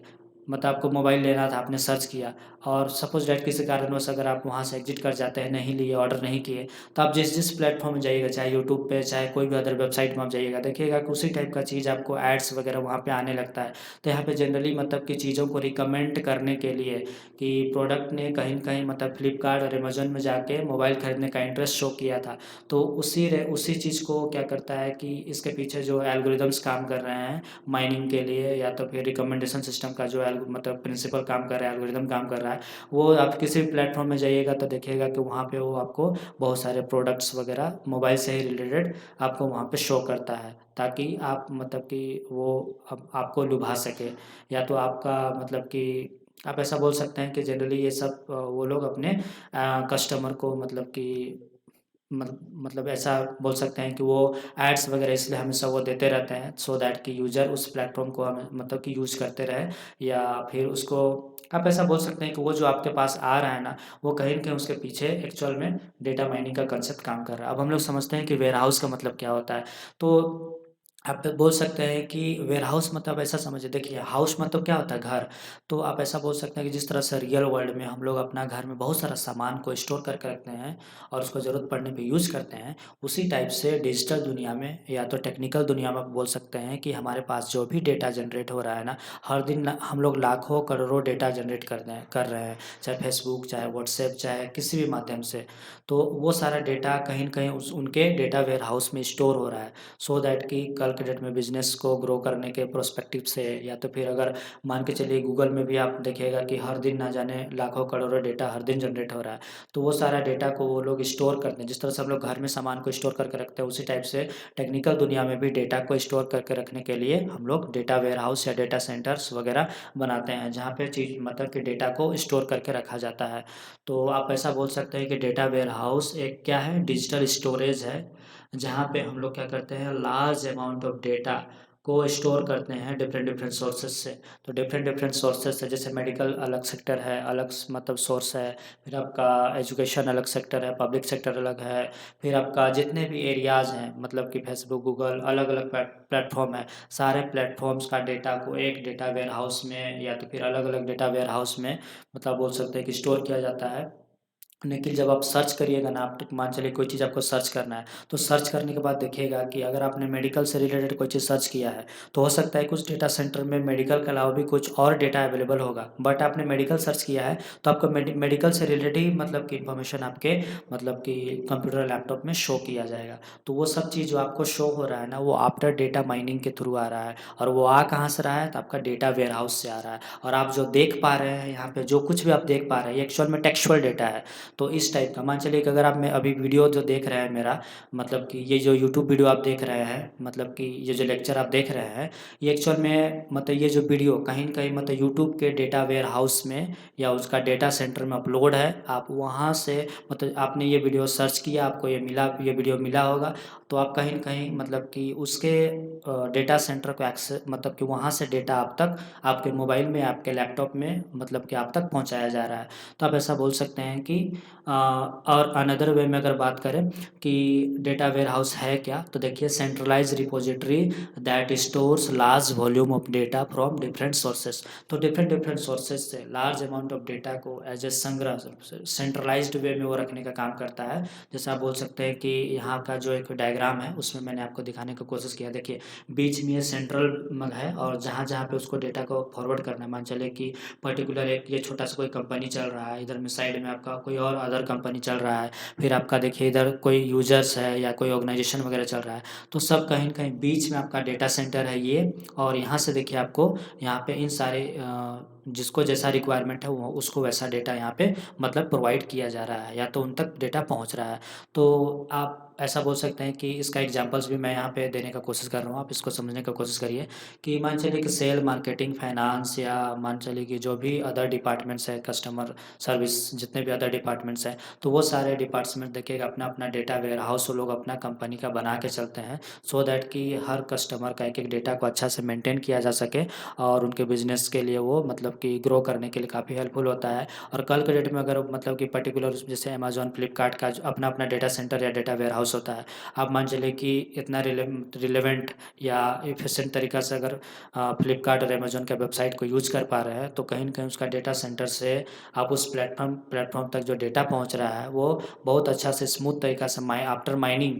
मतलब आपको मोबाइल लेना था, आपने सर्च किया, और सपोज डेट किसी कारणवश अगर आप वहाँ से एग्जिट कर जाते हैं, नहीं लिए, ऑर्डर नहीं किए, तो आप जिस जिस प्लेटफॉर्म में जाइएगा, चाहे यूट्यूब पे, चाहे कोई भी अदर वेबसाइट में आप जाइएगा, देखिएगा कि उसी टाइप का चीज़ आपको एड्स वगैरह वहाँ पे आने लगता है। तो यहाँ पे जनरली मतलब कि चीज़ों को रिकमेंड करने के लिए कि प्रोडक्ट ने कहीं न कहीं मतलब फ्लिपकार्ट और अमेजोन में जाके मोबाइल खरीदने का इंटरेस्ट शो किया था, तो उसी चीज़ को क्या करता है कि इसके पीछे जो एल्गोरिदम्स काम कर रहे हैं माइनिंग के लिए, या तो फिर रिकमेंडेशन सिस्टम का जो मतलब प्रिंसिपल काम कर रहा है, एल्गोरिदम काम कर रहा है, वो आप किसी भी प्लेटफॉर्म में जाइएगा तो देखिएगा कि वहाँ पे वो आपको बहुत सारे प्रोडक्ट्स वगैरह मोबाइल से ही रिलेटेड आपको वहाँ पे शो करता है, ताकि आप मतलब कि वो आपको लुभा सके, या तो आपका मतलब कि आप ऐसा बोल सकते हैं कि जनरली ये सब वो लोग अपने कस्टमर को मतलब कि मतलब ऐसा बोल सकते हैं कि वो एड्स वगैरह इसलिए हमेशा वो देते रहते हैं, सो दैट कि यूज़र उस प्लेटफॉर्म को हमें मतलब कि यूज़ करते रहे, या फिर उसको आप ऐसा बोल सकते हैं कि वो जो आपके पास आ रहा है ना, वो कहीं न कहीं उसके पीछे एक्चुअल में डेटा माइनिंग का कंसेप्ट काम कर रहा है। अब हम लोग समझते हैं कि वेयरहाउस का मतलब क्या होता है। तो आप बोल सकते हैं कि वेयरहाउस मतलब ऐसा समझिए, देखिए हाउस मतलब क्या होता है, घर। तो आप ऐसा बोल सकते हैं कि जिस तरह से रियल वर्ल्ड में हम लोग अपना घर में बहुत सारा सामान को स्टोर करके रखते हैं और उसको ज़रूरत पड़ने पे यूज़ करते हैं, उसी टाइप से डिजिटल दुनिया में या तो टेक्निकल दुनिया में आप बोल सकते हैं कि हमारे पास जो भी डेटा जनरेट हो रहा है ना, हर दिन हम लोग लाखों करोड़ों डेटा जनरेट कर रहे हैं, चाहे फेसबुक, चाहे व्हाट्सएप, चाहे किसी भी माध्यम से। तो वो सारा डेटा कहीं न कहीं उस उनके डेटा वेयरहाउस में स्टोर हो रहा है, सो दैट कि कल के डेट में बिज़नेस को ग्रो करने के प्रोस्पेक्टिव से, या तो फिर अगर मान के चलिए गूगल में भी आप देखिएगा कि हर दिन ना जाने लाखों करोड़ों डेटा हर दिन जनरेट हो रहा है। तो वो सारा डेटा को वो लोग स्टोर करते हैं, जिस तरह से हम लोग घर में सामान को स्टोर करके रखते हैं, उसी टाइप से टेक्निकल दुनिया में भी डेटा को स्टोर करके रखने के लिए हम लोग डेटा वेयरहाउस या डेटा सेंटर्स वगैरह बनाते हैं, जहाँ पे चीज़ मतलब कि डेटा को स्टोर करके रखा जाता है। तो आप ऐसा बोल सकते हैं कि डेटा वेयरहाउस एक क्या है, डिजिटल स्टोरेज है, जहाँ पे हम लोग क्या करते हैं, लार्ज अमाउंट ऑफ डेटा को स्टोर करते हैं डिफरेंट डिफरेंट सोर्सेज से। तो डिफरेंट डिफरेंट सोर्सेज से, जैसे मेडिकल अलग सेक्टर है, अलग मतलब सोर्स है, फिर आपका एजुकेशन अलग सेक्टर है, पब्लिक सेक्टर अलग है, फिर आपका जितने भी एरियाज़ हैं मतलब कि फेसबुक, गूगल, अलग अलग प्लेटफॉर्म है, सारे प्लेटफॉर्म्स का डेटा को एक डेटा वेयर हाउस में या तो फिर अलग अलग डेटा वेयर हाउस में मतलब बोल सकते हैं कि स्टोर किया जाता है। लेकिन जब आप सर्च करिएगा ना, आप मान चलिए कोई चीज़ आपको सर्च करना है, तो सर्च करने के बाद देखिएगा कि अगर आपने मेडिकल से रिलेटेड कोई चीज़ सर्च किया है, तो हो सकता है कुछ डेटा सेंटर में मेडिकल के अलावा भी कुछ और डेटा अवेलेबल होगा, बट आपने मेडिकल सर्च किया है, तो आपको मेडिकल से रिलेटेड ही मतलब कि इन्फॉर्मेशन आपके मतलब कि कंप्यूटर लैपटॉप में शो किया जाएगा। तो वो सब चीज़ जो आपको शो हो रहा है ना, वो आफ्टर डेटा माइनिंग के थ्रू आ रहा है, और वो आ कहाँ से रहा है, तो आपका डेटा वेयर हाउस से आ रहा है। और आप जो देख पा रहे हैं यहाँ पे, जो कुछ भी आप देख पा रहे हैं, ये एक्चुअल में टेक्सचुअल डेटा है। तो इस टाइप का मान चलिए कि अगर आप मैं अभी वीडियो जो देख रहे हैं मेरा, मतलब कि ये जो यूट्यूब वीडियो आप देख रहे हैं, मतलब कि ये जो लेक्चर आप देख रहे हैं, ये एक्चुअल में मतलब ये जो वीडियो कहीं न कहीं मतलब यूट्यूब के डेटा वेयर हाउस में या उसका डेटा सेंटर में अपलोड है। आप वहाँ से मतलब आपने ये वीडियो सर्च किया, आपको ये मिला, ये वीडियो मिला होगा, तो आप कहीं न कहीं मतलब कि उसके डेटा सेंटर को एक्सेस मतलब कि वहाँ से डेटा आप तक आपके मोबाइल में, आपके लैपटॉप में मतलब कि आप तक पहुँचाया जा रहा है। तो आप ऐसा बोल सकते हैं कि और अनदर वे में अगर बात करें कि डेटा वेयर हाउस है क्या, तो देखिए centralise repository that stores large volume of data from different sources. तो डिफरेंट सोर्सेस से लार्ज अमाउंट ऑफ डेटा को एज ए संग्रह सेंट्रलाइज्ड वे में वो रखने का काम करता है। जैसे आप बोल सकते हैं कि यहाँ का जो एक डायग्राम है उसमें मैंने आपको दिखाने की कोशिश किया। देखिए बीच में ये सेंट्रल मग है और जहाँ जहाँ पे उसको डेटा को फॉरवर्ड करना है, मान चले कि पर्टिकुलर एक ये छोटा सा कोई कंपनी चल रहा है, इधर में साइड में आपका कोई और अदर कंपनी चल रहा है, फिर आपका देखिए इधर कोई यूजर्स है या कोई ऑर्गेनाइजेशन वगैरह चल रहा है, तो सब कहीं न कहीं बीच में आपका डेटा सेंटर है ये। और यहाँ से देखिए आपको यहाँ पे इन सारे जिसको जैसा रिक्वायरमेंट है वो उसको वैसा डेटा यहाँ पे मतलब प्रोवाइड किया जा रहा है या तो उन तक डेटा पहुँच रहा है। तो आप ऐसा बोल सकते हैं कि इसका एग्जांपल्स भी मैं यहाँ पे देने का कोशिश कर रहा हूँ, आप इसको समझने का कोशिश करिए कि मान चलिए कि सेल, मार्केटिंग, फाइनेंस या मान चलिए कि जो भी अदर डिपार्टमेंट्स है, कस्टमर सर्विस, जितने भी अदर डिपार्टमेंट्स हैं, तो वो सारे डिपार्टमेंट देखिएगा अपना अपना डेटा वेयर हाउस वो लोग अपना कंपनी का बना के चलते हैं, सो दैट कि हर कस्टमर का एक डेटा को अच्छा से मेंटेन किया जा सके और उनके बिजनेस के लिए वो मतलब कि ग्रो करने के लिए काफ़ी हेल्पफुल होता है। और कल के डेट में अगर मतलब कि पर्टिकुलर जैसे अमेजोन, फ्लिपकार्ट का अपना अपना डेटा सेंटर या डेटा वेयर हाउस होता है, आप मान चलिए कि इतना रिलेवेंट या एफिशिएंट तरीक़ा से अगर फ्लिपकार्ट और अमेजोन के वेबसाइट को यूज़ कर पा रहे हैं, तो कहीं न कहीं उसका डेटा सेंटर से आप उस प्लेटफॉर्म तक जो डेटा पहुँच रहा है वो बहुत अच्छा से स्मूथ तरीक़ा से आफ्टर माइनिंग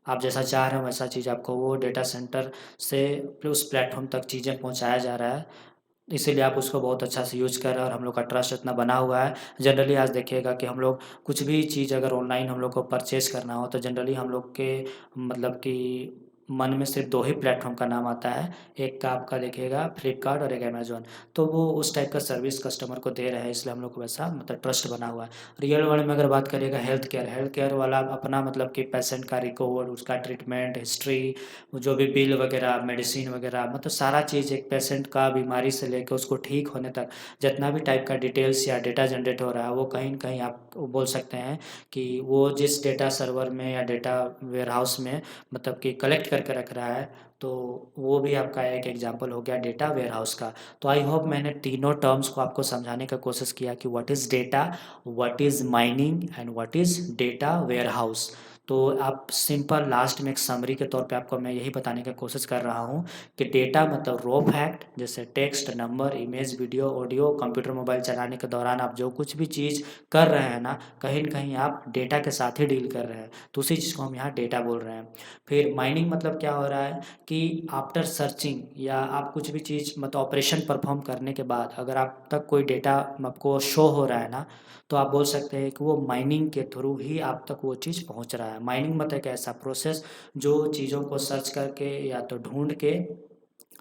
आप जैसा चाह रहे हो वैसा चीज़ आपको वो डेटा सेंटर से उस प्लेटफॉर्म तक चीज़ें पहुँचाया जा रहा है। इसीलिए आप उसको बहुत अच्छा से यूज़ कर रहे हैं और हम लोग का ट्रस्ट इतना बना हुआ है। जनरली आज देखिएगा कि हम लोग कुछ भी चीज़ अगर ऑनलाइन हम लोग को परचेज़ करना हो, तो जनरली हम लोग के मतलब कि मन में सिर्फ 2 ही प्लेटफ़ॉर्म का नाम आता है। एक का आपका देखिएगा फ्लिपकार्ट और एक अमेज़न। तो वो उस टाइप का सर्विस कस्टमर को दे रहे हैं, इसलिए हम लोग को वैसा मतलब ट्रस्ट बना हुआ है। रियल वर्ल्ड में अगर बात करिएगा हेल्थ केयर वाला अपना मतलब कि पेशेंट का रिकॉर्ड, उसका ट्रीटमेंट हिस्ट्री, जो भी बिल वगैरह, मेडिसिन वगैरह, मतलब सारा चीज़ एक पेशेंट का बीमारी से लेकर उसको ठीक होने तक जितना भी टाइप का डिटेल्स या डेटा जनरेट हो रहा है, वो कहीं न कहीं आप बोल सकते हैं कि वो जिस डेटा सर्वर में या डेटा वेयरहाउस में मतलब कि कलेक्ट करके रख रहा है, तो वो भी आपका एक एग्जांपल हो गया डेटा वेयरहाउस का। तो आई होप मैंने तीनों टर्म्स को आपको समझाने का कोशिश किया कि what is data, what is mining and what is data warehouse. तो आप सिंपल लास्ट में एक समरी के तौर पे आपको मैं यही बताने की कोशिश कर रहा हूँ कि डेटा मतलब रॉ फैक्ट, जैसे text, number, image, video, audio, computer, mobile चलाने के दौरान आप जो कुछ भी चीज़ कर रहे हैं ना, कहीं न कहीं आप डेटा के साथ ही डील कर रहे हैं, तो उसी चीज़ को हम यहाँ डेटा बोल रहे हैं। फिर माइनिंग मतलब क्या हो रहा है कि आफ्टर सर्चिंग या आप कुछ भी चीज़ मतलब ऑपरेशन परफॉर्म करने के बाद अगर आप तक कोई डेटा आपको शो हो रहा है ना, तो आप बोल सकते हैं कि वो माइनिंग के थ्रू ही आप तक वो चीज़ पहुंच रहा है। माइनिंग मतलब एक ऐसा प्रोसेस जो चीज़ों को सर्च करके या तो ढूंढ के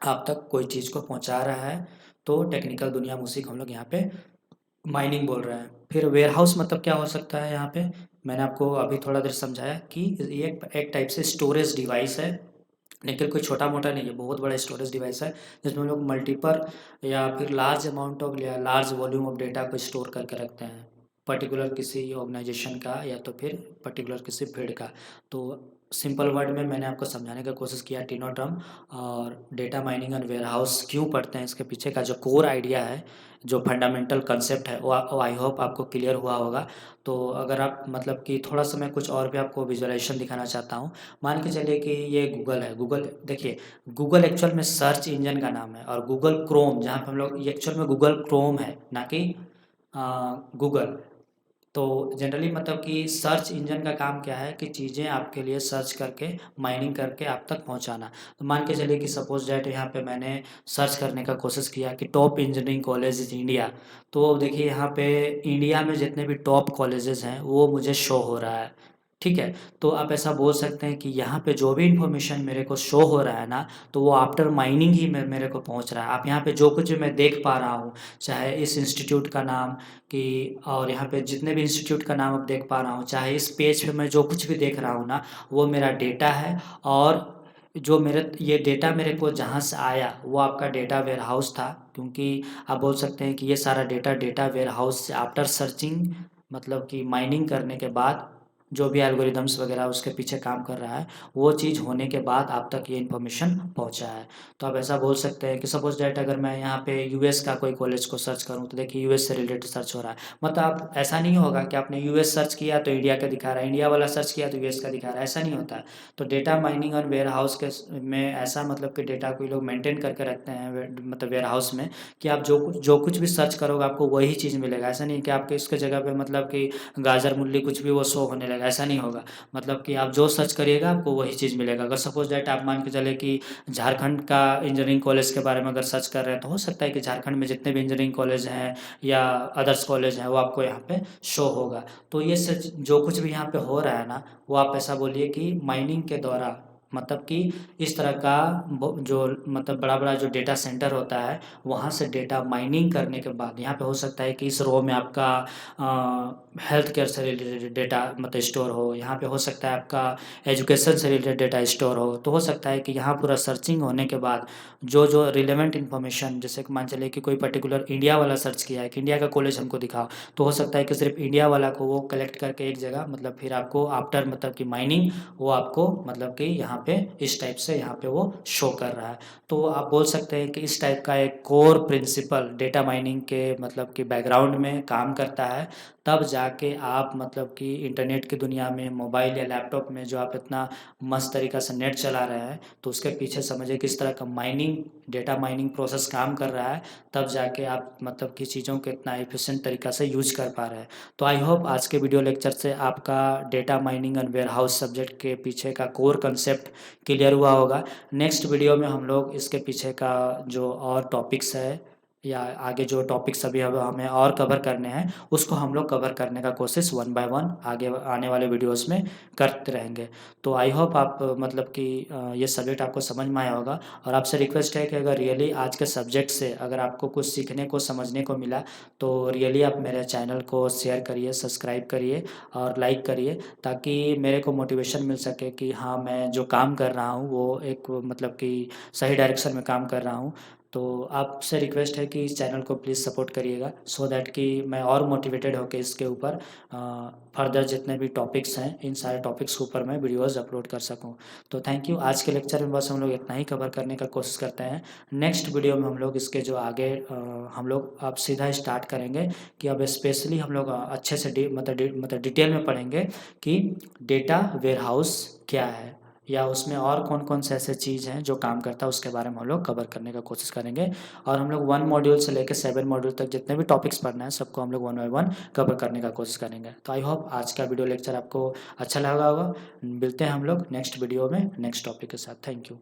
आप तक कोई चीज़ को पहुंचा रहा है। तो टेक्निकल दुनिया में उसी को हम लोग यहाँ पे माइनिंग बोल रहे हैं। फिर वेयरहाउस मतलब क्या हो सकता है यहाँ पे, मैंने आपको अभी थोड़ा देर समझाया कि ये एक टाइप से स्टोरेज डिवाइस है, लेकिन कोई छोटा-मोटा नहीं है, बहुत बड़ा स्टोरेज डिवाइस है, जिसमें हम लोग मल्टीपल या फिर लार्ज अमाउंट ऑफ या लार्ज वॉल्यूम ऑफ डेटा को स्टोर करके रखते हैं, पर्टिकुलर किसी ऑर्गेनाइजेशन का या तो फिर पर्टिकुलर किसी फील्ड का। तो सिंपल वर्ड में मैंने आपको समझाने का कोशिश किया तीनों टर्म। और डेटा माइनिंग एंड वेयरहाउस क्यों पढ़ते हैं, इसके पीछे का जो कोर आइडिया है, जो फंडामेंटल कंसेप्ट है, वो आई होप आपको क्लियर हुआ होगा। तो अगर आप मतलब कि थोड़ा-सा मैं कुछ और भी आपको विजुअलाइज़ेशन दिखाना चाहता हूँ। मान के चलिए कि ये गूगल है, गूगल देखिए गूगल एक्चुअल में सर्च इंजन का नाम है और गूगल क्रोम जहाँ पे हम लोग ये एक्चुअल में गूगल क्रोम है, ना कि गूगल। तो जनरली मतलब कि सर्च इंजन का काम क्या है कि चीज़ें आपके लिए सर्च करके माइनिंग करके आप तक पहुंचाना। तो मान के चलिए कि सपोज दैट यहाँ पे मैंने सर्च करने का कोशिश किया कि टॉप इंजीनियरिंग कॉलेज इंडिया, तो देखिए यहाँ पे इंडिया में जितने भी टॉप कॉलेजेस हैं वो मुझे शो हो रहा है, ठीक है। तो आप ऐसा बोल सकते हैं कि यहाँ पे जो भी इन्फॉर्मेशन मेरे को शो हो रहा है ना, तो वो आफ्टर माइनिंग ही मेरे को पहुँच रहा है। आप यहाँ पे जो कुछ भी मैं देख पा रहा हूँ, चाहे इस इंस्टीट्यूट का नाम कि और यहाँ पे जितने भी इंस्टीट्यूट का नाम अब देख पा रहा हूँ, चाहे इस पेज पे मैं जो कुछ भी देख रहा हूँ ना, वो मेरा डेटा है। और जो मेरे ये डेटा मेरे को जहाँ से आया वो आपका डेटा वेयरहाउस था, क्योंकि आप बोल सकते हैं कि ये सारा डेटा वेयरहाउस से आफ्टर सर्चिंग मतलब कि माइनिंग करने के बाद जो भी एल्गोरिदम्स वगैरह उसके पीछे काम कर रहा है, वो चीज़ होने के बाद आप तक ये इन्फॉर्मेशन पहुंचा है। तो आप ऐसा बोल सकते हैं कि सपोज दैट अगर मैं यहाँ पे यूएस का कोई कॉलेज को सर्च करूँ तो देखिए यूएस से रिलेटेड सर्च हो रहा है। मतलब आप ऐसा नहीं होगा कि आपने यूएस सर्च किया तो इंडिया का दिखा रहा है, इंडिया वाला सर्च किया तो यूएस का दिखा रहा है, ऐसा नहीं होता है। तो डेटा माइनिंग और वेयर हाउस के में ऐसा मतलब कि डेटा को लोग मेंटेन करके रखते हैं मतलब वेयर हाउस में, कि आप जो कुछ भी सर्च करोगे आपको वही चीज़ मिलेगा। ऐसा नहीं कि आपके इसके जगह पे मतलब कि गाजर मूली कुछ भी वो शो होने लगा, ऐसा नहीं होगा। मतलब कि आप जो सर्च करिएगा आपको वही चीज़ मिलेगा। अगर सपोज दैट आप मान के चले कि झारखंड का इंजीनियरिंग कॉलेज के बारे में अगर सर्च कर रहे हैं तो हो सकता है कि झारखंड में जितने भी इंजीनियरिंग कॉलेज हैं या अदर्स कॉलेज हैं वो आपको यहाँ पे शो होगा। तो ये सच जो कुछ भी यहाँ पे हो रहा है ना, वो आप ऐसा बोलिए कि माइनिंग के द्वारा, मतलब कि इस तरह का जो मतलब बड़ा बड़ा जो डेटा सेंटर होता है वहाँ से डेटा माइनिंग करने के बाद यहाँ पे हो सकता है कि इस रो में आपका हेल्थ केयर से रिलेटेड डेटा मतलब स्टोर हो, यहाँ पे हो सकता है आपका एजुकेशन से रिलेटेड डेटा स्टोर हो। तो हो सकता है कि यहाँ पूरा सर्चिंग होने के बाद जो जो रिलेवेंट इन्फॉर्मेशन, जैसे कि मान चलिए कि कोई पर्टिकुलर इंडिया वाला सर्च किया है कि इंडिया का कॉलेज हमको दिखाओ, तो हो सकता है कि सिर्फ इंडिया वाला को वो कलेक्ट करके एक जगह मतलब फिर आपको आफ्टर मतलब कि माइनिंग वो आपको मतलब कि यहाँ पे इस टाइप से यहाँ पे वो शो कर रहा है। तो आप बोल सकते हैं कि इस टाइप का एक कोर प्रिंसिपल डेटा माइनिंग के मतलब कि बैकग्राउंड में काम करता है। तब जाके आप मतलब कि इंटरनेट की दुनिया में मोबाइल या लैपटॉप में जो आप इतना मस्त तरीका से नेट चला रहे हैं, तो उसके पीछे समझिए किस तरह का माइनिंग डेटा माइनिंग प्रोसेस काम कर रहा है। तब जाके आप मतलब कि चीज़ों को इतना एफिशिएंट तरीका से यूज कर पा रहे हैं। तो आई होप आज के वीडियो लेक्चर से आपका data mining and warehouse subject के पीछे का कोर कंसेप्ट क्लियर हुआ होगा। नेक्स्ट वीडियो में हम लोग इसके पीछे का जो और टॉपिक्स है या आगे जो टॉपिक्स अभी अब हमें और कवर करने हैं उसको हम लोग कवर करने का कोशिश वन बाय वन आगे आने वाले वीडियोस में करते रहेंगे। तो आई होप आप मतलब कि ये सब्जेक्ट आपको समझ में आया होगा। और आपसे रिक्वेस्ट है कि अगर रियली आज के सब्जेक्ट से अगर आपको कुछ सीखने को समझने को मिला तो रियली आप मेरे चैनल को शेयर करिए, सब्सक्राइब करिए और लाइक करिए, ताकि मेरे को मोटिवेशन मिल सके कि हाँ मैं जो काम कर रहा हूँ वो एक मतलब कि सही डायरेक्शन में काम कर रहा हूँ। तो आपसे रिक्वेस्ट है कि इस चैनल को प्लीज़ सपोर्ट करिएगा, सो दैट कि मैं और मोटिवेटेड होकर इसके ऊपर फर्दर जितने भी टॉपिक्स हैं इन सारे टॉपिक्स के ऊपर मैं वीडियोस अपलोड कर सकूं। तो थैंक यू। आज के लेक्चर में बस हम लोग इतना ही कवर करने का कोशिश करते हैं। नेक्स्ट वीडियो में हम लोग इसके जो आगे हम लोग अब सीधा स्टार्ट करेंगे कि अब स्पेशली हम लोग अच्छे से मतलब डिटेल में पढ़ेंगे कि डेटा वेयर हाउस क्या है या उसमें और कौन कौन से ऐसे चीज़ हैं जो काम करता है, उसके बारे में हम लोग कवर करने का कोशिश करेंगे। और हम लोग 1 मॉड्यूल से लेकर 7 मॉड्यूल तक जितने भी टॉपिक्स पढ़ना है सबको हम लोग वन बाय वन कवर करने का कोशिश करेंगे। तो आई होप आज का वीडियो लेक्चर आपको अच्छा लगा होगा। मिलते हैं हम लोग नेक्स्ट वीडियो में नेक्स्ट टॉपिक के साथ। Thank you.